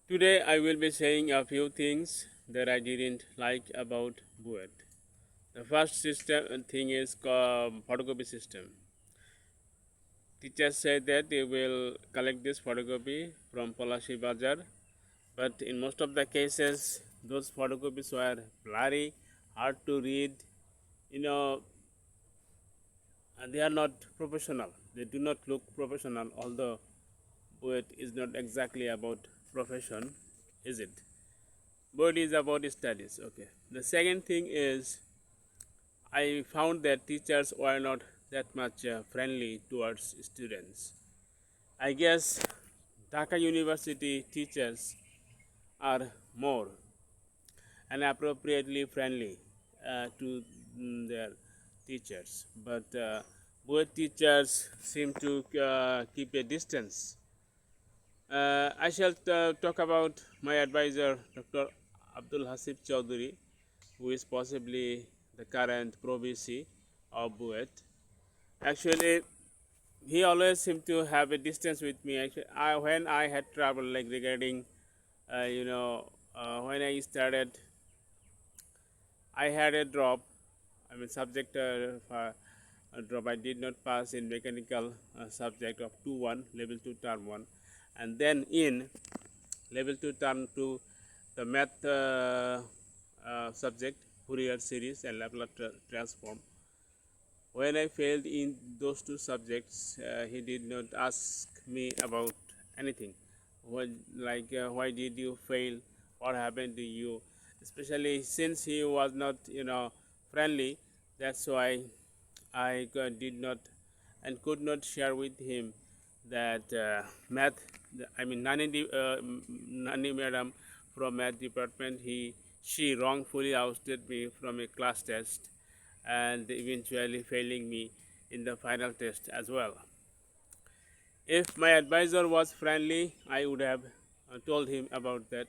Today I will be saying a few things that I didn't like about BUET. The first system thing is called photocopy system. Teachers said that they will collect this photocopy from Polashi Bazar, but in most of the cases those photocopies were blurry, hard to read, you know, and they are not professional. They do not look professional, although BUET is not exactly about profession, is it? BUET is about studies. Okay. The second thing is I found that teachers were not that much friendly towards students. I guess Dhaka University teachers are more and appropriately friendly to their teachers, but both teachers seem to keep a distance. I shall talk about my advisor, Dr. Abdul Hasib Chaudhuri, who is possibly the current Pro VC of BUET. Actually, he always seemed to have a distance with me. Actually, when I had trouble, like regarding, when I started, I had a drop. I mean, subject a drop. I did not pass in mechanical subject of 2-1, level 2 term 1, and then in level 2 term 2, the math subject, Fourier series and Laplace transform. When I failed in those two subjects, he did not ask me about anything. Why did you fail? What happened to you? Especially since he was not, friendly. That's why I did not and could not share with him that math. I mean, Nani madam from math department. She wrongfully ousted me from a class test and eventually failing me in the final test as well. If my advisor was friendly, I would have told him about that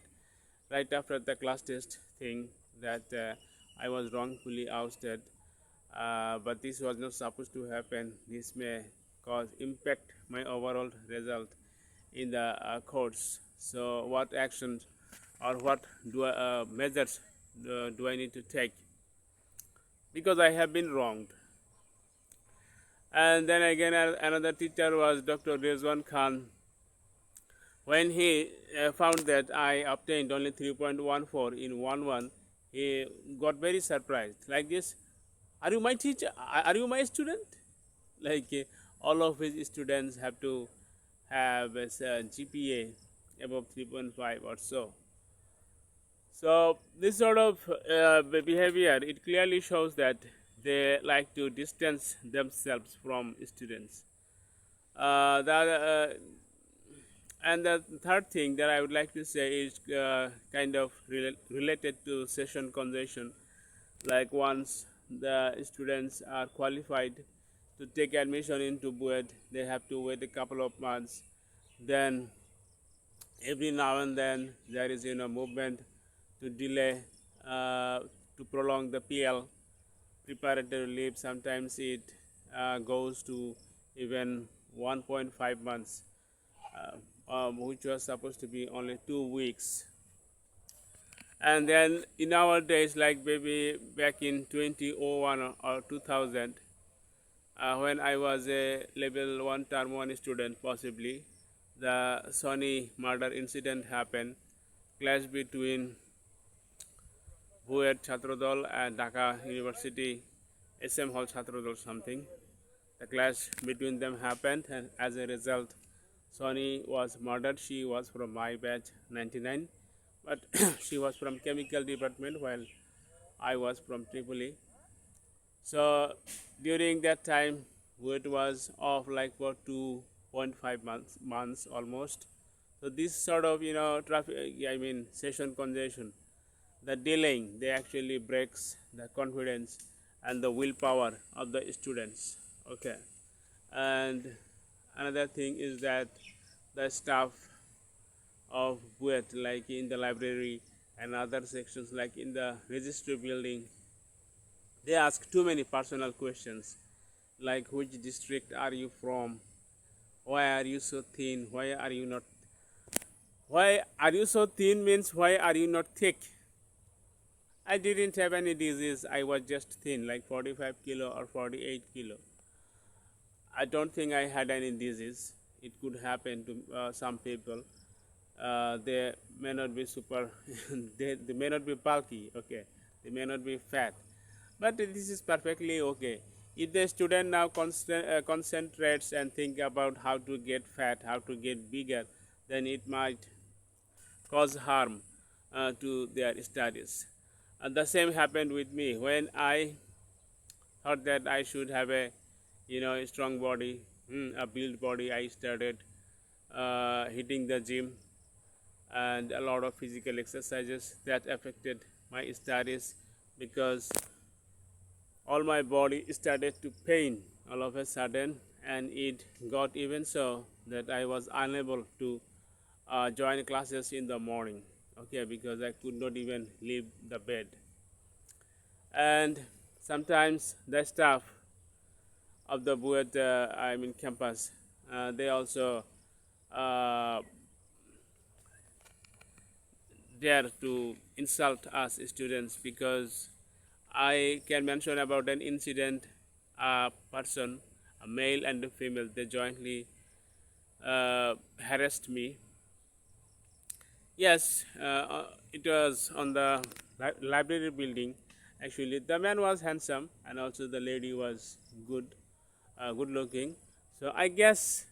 right after the class test thing, that I was wrongfully ousted. But this was not supposed to happen. This may cause impact my overall result in the course. So, what actions or what measures do I need to take? Because I have been wronged. And then again, another teacher was Dr. Rizwan Khan. When he found that I obtained only 3.14 in 1-1, he got very surprised. Like this, are you my teacher? Are you my student? Like all of his students have to have a GPA above 3.5 or so. So this sort of behavior, it clearly shows that they like to distance themselves from students. And the third thing that I would like to say is kind of related to session congestion. Like once the students are qualified to take admission into BUET, they have to wait a couple of months. Then every now and then there is movement to delay to prolong the PL preparatory leave. Sometimes it goes to even 1.5 months, which was supposed to be only 2 weeks. And then in our days, like maybe back in 2001 or 2000, when I was a level 1 term 1 student, possibly, the Sony murder incident happened, clash between BUET Chhatrodol and Dhaka University SM Hall Chhatrodol something. The clash between them happened, and as a result, Sony was murdered. She was from my batch 99, but she was from chemical department while I was from Tripoli. So during that time, BUET was off like for 2.5 months almost. So this sort of traffic, session congestion, the delaying, they actually breaks the confidence and the willpower of the students. Okay. And another thing is that the staff of BUET, like in the library and other sections, like in the registry building, they ask too many personal questions, like which district are you from, why are you so thin, Why are you so thin means why are you not thick? I didn't have any disease. I was just thin, like 45 kilo or 48 kilo. I don't think I had any disease. It could happen to some people. They may not be super, they may not be bulky, okay, they may not be fat, but this is perfectly okay. If the student now concentrates and think about how to get fat, how to get bigger, then it might cause harm to their studies. And the same happened with me when I thought that I should have a a strong body, a built body. I started hitting the gym and a lot of physical exercises that affected my studies because all my body started to pain all of a sudden, and it got even so that I was unable to join classes in the morning, okay, because I could not even leave the bed. And sometimes the staff of the BUET, campus, they also uh, dare to insult us students, because I can mention about an incident. A person, a male and a female, they jointly harassed me. Yes, it was on the library building. Actually, the man was handsome and also the lady was good looking. So I guess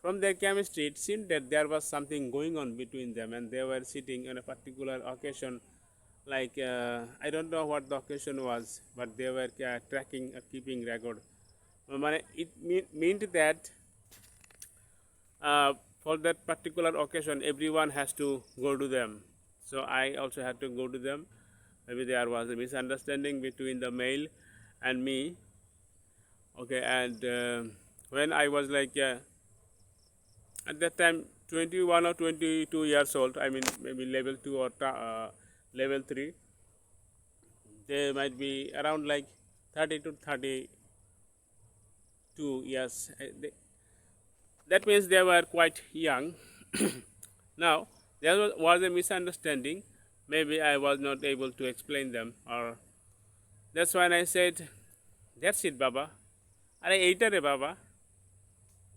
from their chemistry, it seemed that there was something going on between them, and they were sitting on a particular occasion. Like I don't know what the occasion was, but they were tracking, keeping record. It meant that for that particular occasion, everyone has to go to them. So I also had to go to them. Maybe there was a misunderstanding between the male and me. Okay, and when I was like at that time 21 or 22 years old, I mean maybe level 2 or level 3, they might be around like 30 to 32 years. That means they were quite young. Now there was a misunderstanding. Maybe I was not able to explain them, or that's when I said, "That's it, Baba." Are ate re Baba.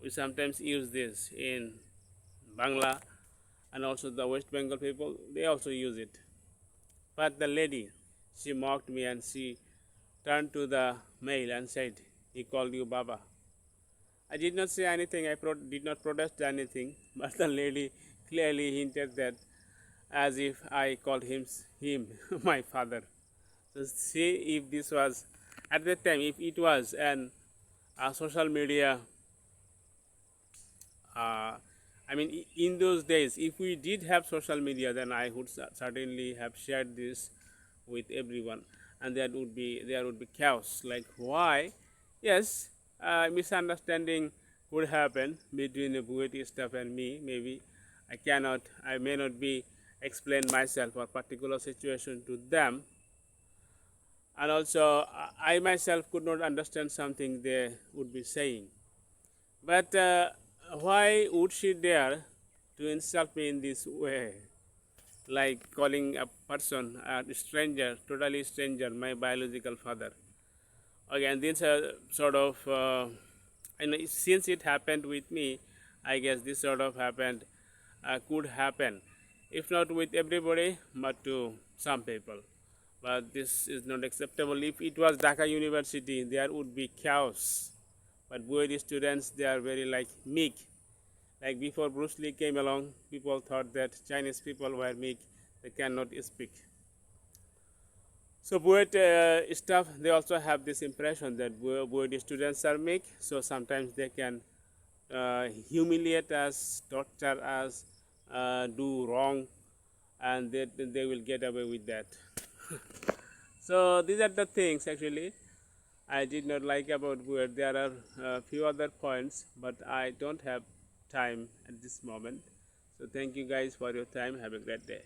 We sometimes use this in Bangla, and also the West Bengal people, they also use it. But the lady, she mocked me and she turned to the male and said, "He called you Baba." I did not say anything, I did not protest anything, but the lady clearly hinted that as if I called him my father. So see, if this was at that time, if it was an social media, in those days, if we did have social media, then I would certainly have shared this with everyone, and there would be chaos. Like why? Yes, misunderstanding would happen between the BUET staff and me. Maybe I may not be explain myself or particular situation to them, and also I myself could not understand something they would be saying. But why would she dare to insult me in this way? Like calling a person, a stranger, totally stranger, my biological father. Again, this sort of, and since it happened with me, I guess this sort of could happen, if not with everybody, but to some people. But this is not acceptable. If it was Dhaka University, there would be chaos. But BUET students, they are very like meek. Like before Bruce Lee came along, people thought that Chinese people were meek, they cannot speak. So BUET staff, they also have this impression that BUET students are meek, so sometimes they can humiliate us, torture us, do wrong, and they will get away with that. So these are the things actually I did not like about BUET. There are a few other points, but I don't have time at this moment. So thank you guys for your time. Have a great day.